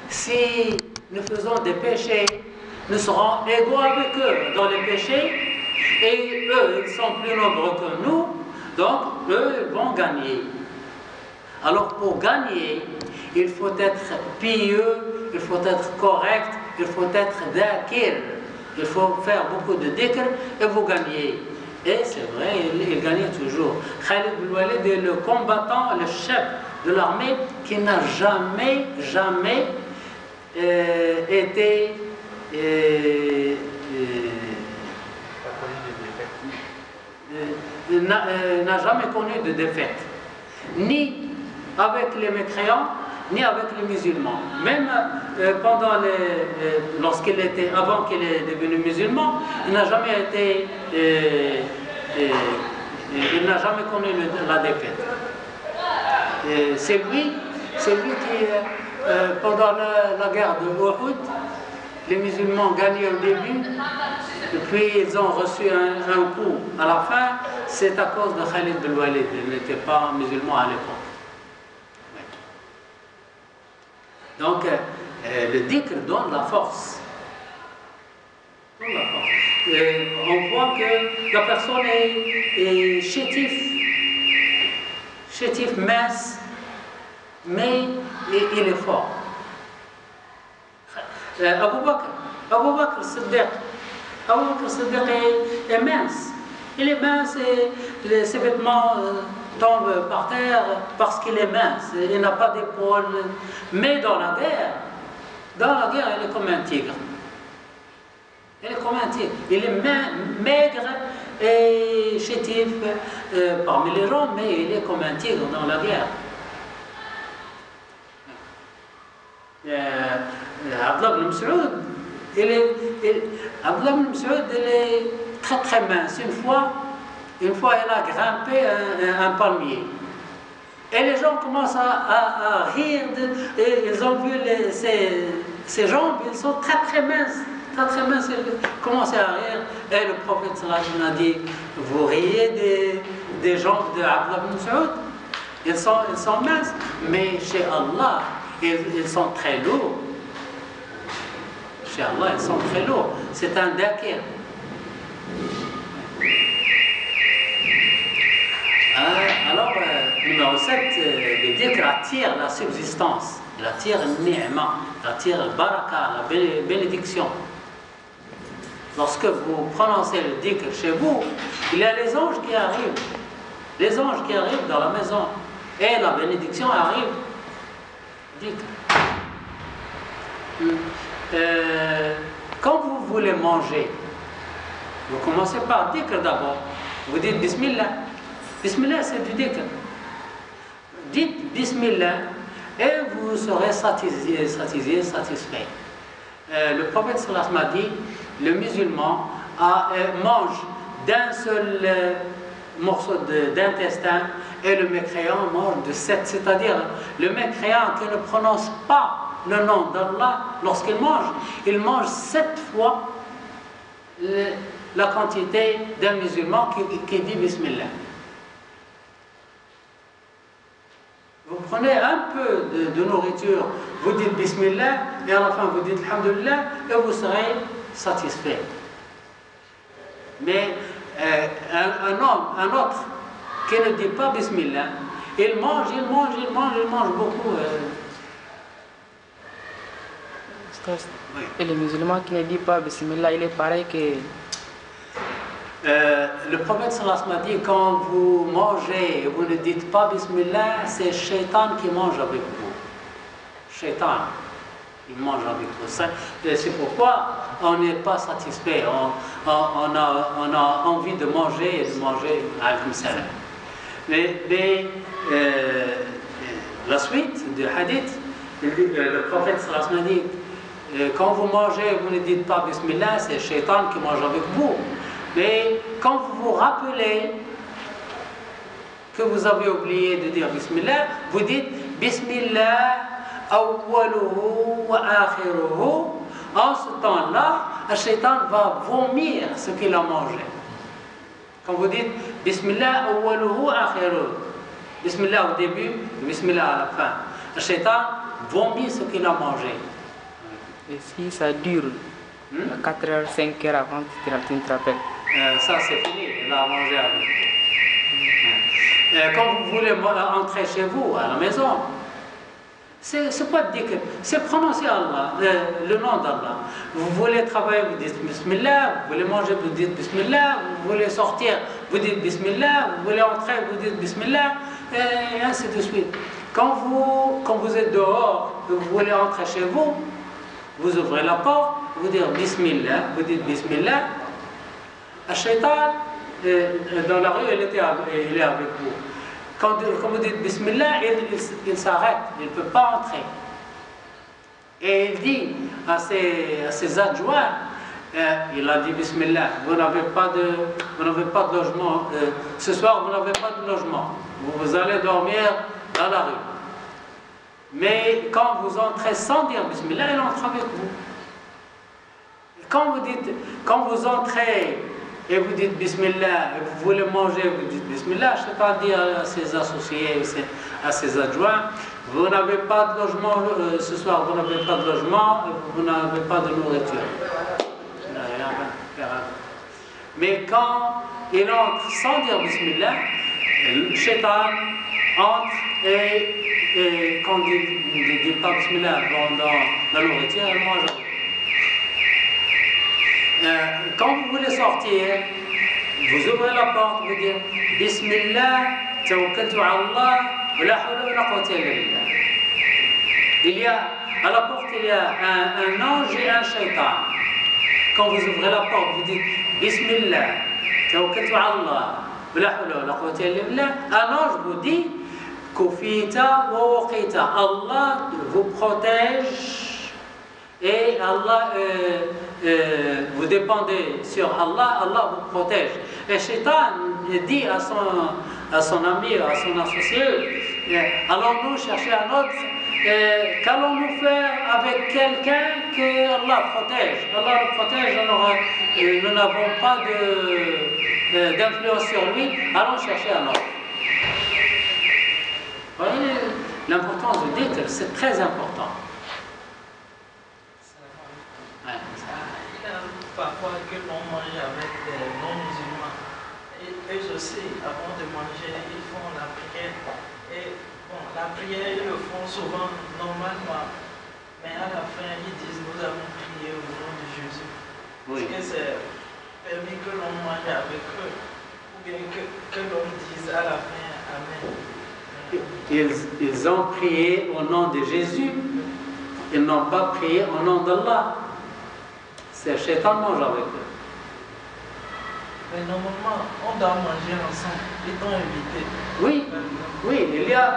si nous faisons des péchés, nous serons égaux avec eux dans les péchés, et eux, ils sont plus nombreux que nous, donc eux vont gagner. Alors pour gagner, il faut être pieux, il faut être correct, il faut être dhakir, il faut faire beaucoup de dhikr et vous gagnez. Et c'est vrai, il gagnait toujours. Khalid bin Walid est le combattant, le chef de l'armée qui n'a jamais été n'a jamais connu de défaite, ni avec les mécréants, ni avec les musulmans. Même pendant avant qu'il est devenu musulman, il n'a jamais été, il n'a jamais connu la défaite. C'est lui qui, pendant la guerre de Uhud, les musulmans gagnaient au début, et puis ils ont reçu un coup à la fin. C'est à cause de Khalid bin Walid. Il n'était pas musulman à l'époque. Donc, le dhikr donne la force. On voit que la personne est chétif, mince, mais il est fort. Abu Bakr Siddiq est mince. Il est mince et ses vêtements tombent par terre parce qu'il est mince. Il n'a pas d'épaule. Mais dans la guerre, il est comme un tigre. Il est maigre et chétif parmi les gens, mais il est comme un tigre dans la guerre. Abdullah ibn Mas'ud, il est très très mince. Une fois, il a grimpé un palmier. Et les gens commencent à rire. Et ils ont vu ses jambes, ils sont très très minces. Ils commencent à rire. Et le prophète sallallahu alayhi wa sallam a dit, vous riez des jambes d'Abdullah ibn Mas'ud? Ils sont minces. Mais chez Allah, ils sont très lourds. Chez Allah, ils sont très lourds. C'est un dhakir. Alors, numéro 7, le dhikr attire la subsistance, il attire le ni'ma, il attire le baraka, la bénédiction. Lorsque vous prononcez le dhikr chez vous, il y a les anges qui arrivent. Les anges qui arrivent dans la maison. Et la bénédiction arrive. Dhikr. Quand vous voulez manger, vous commencez par dhikr d'abord. Vous dites Bismillah. Bismillah, c'est du dhikr. Dites Bismillah et vous serez satisfait. Le prophète sallallahu alayhi wa sallam a dit, le musulman mange d'un seul morceau d'intestin et le mécréant mange de 7. C'est-à-dire, le mécréant qui ne prononce pas le nom d'Allah, lorsqu'il mange 7 fois la quantité d'un musulman qui dit Bismillah. Vous prenez un peu de nourriture, vous dites Bismillah, et à la fin vous dites Alhamdulillah, et vous serez satisfait. Mais un autre qui ne dit pas Bismillah, il mange beaucoup. Oui. Et le musulman qui ne dit pas Bismillah, il est pareil que... Le prophète sallallahu alayhi wa sallam dit, quand vous mangez et vous ne dites pas Bismillah, c'est Shaitan qui mange avec vous. Shaitan, il mange avec vous. C'est pourquoi on n'est pas satisfait. On a envie de manger et de manger alaykum salam. Mais la suite du hadith, le prophète sallallahu alayhi wa sallam dit, quand vous mangez, vous ne dites pas Bismillah, c'est Shaitan qui mange avec vous. Mais quand vous vous rappelez que vous avez oublié de dire Bismillah, vous dites Bismillah awwaluhu wa akhiruhu. En ce temps-là, le Shaitan va vomir ce qu'il a mangé. Quand vous dites Bismillah awwaluhu wa akhiruhu, Bismillah au début, Bismillah à la fin, le Shaitan vomit ce qu'il a mangé. Et si ça dure 4 heures, 5 heures avant que tu ne te rappelles? Ça c'est fini, il a mangé avec vous. Quand vous voulez entrer chez vous, à la maison, c'est pas dire que c'est prononcer Allah, le nom d'Allah. Vous voulez travailler, vous dites Bismillah. Vous voulez manger, vous dites Bismillah. Vous voulez sortir, vous dites Bismillah. Vous voulez entrer, vous dites Bismillah. Et ainsi de suite. Quand vous êtes dehors, vous voulez entrer chez vous, vous ouvrez la porte, vous dites Bismillah, vous dites Bismillah. Al-Shaytan, dans la rue, il est avec vous. Quand vous dites Bismillah, il s'arrête, il ne peut pas entrer. Et il dit à ses adjoints, il a dit Bismillah, vous n'avez pas de logement, ce soir vous n'avez pas de logement, vous allez dormir dans la rue. Mais quand vous entrez sans dire Bismillah, il entre avec vous. Quand vous entrez et vous dites Bismillah, et vous voulez manger, vous dites Bismillah, je ne sais pas dire à ses associés, à ses adjoints, vous n'avez pas de logement, ce soir vous n'avez pas de logement, vous n'avez pas de nourriture. Mais quand il entre sans dire Bismillah, le shaitan entre et quand il ne dit pas Bismillah dans la nourriture, il mange. Quand vous voulez sortir, vous ouvrez la porte, vous dites Bismillah, tawakkaltu ala Allah, wa la hawla wa la quwwata illa billah. À la porte, il y a un ange et un shaitan. Quand vous ouvrez la porte, vous dites Bismillah, tawakkaltu ala Allah, wa la hawla wa la quwwata illa billah. Un ange vous dit Kufita wa waqita. Allah vous protège et Allah vous dépendez sur Allah, Allah vous protège. Et Shaitan dit à son ami, à son associé, allons-nous chercher un autre, qu'allons-nous faire avec quelqu'un que Allah protège? Allah le protège, alors nous n'avons pas d'influence sur lui, allons chercher un autre. Vous voyez l'importance du dhikr, c'est très important. Parfois que l'on mange avec des non-musulmans. Et eux aussi, avant de manger, ils font la prière. Et bon, la prière, ils le font souvent normalement. Mais à la fin, ils disent nous avons prié au nom de Jésus. Oui. Est-ce que c'est permis que l'on mange avec eux? Ou bien que l'on dise à la fin Amen? Ils ont prié au nom de Jésus. Ils n'ont pas prié au nom d'Allah. C'est Shaitan mange avec eux. Mais normalement, on doit manger ensemble. Ils t'ont invité. Oui, il y a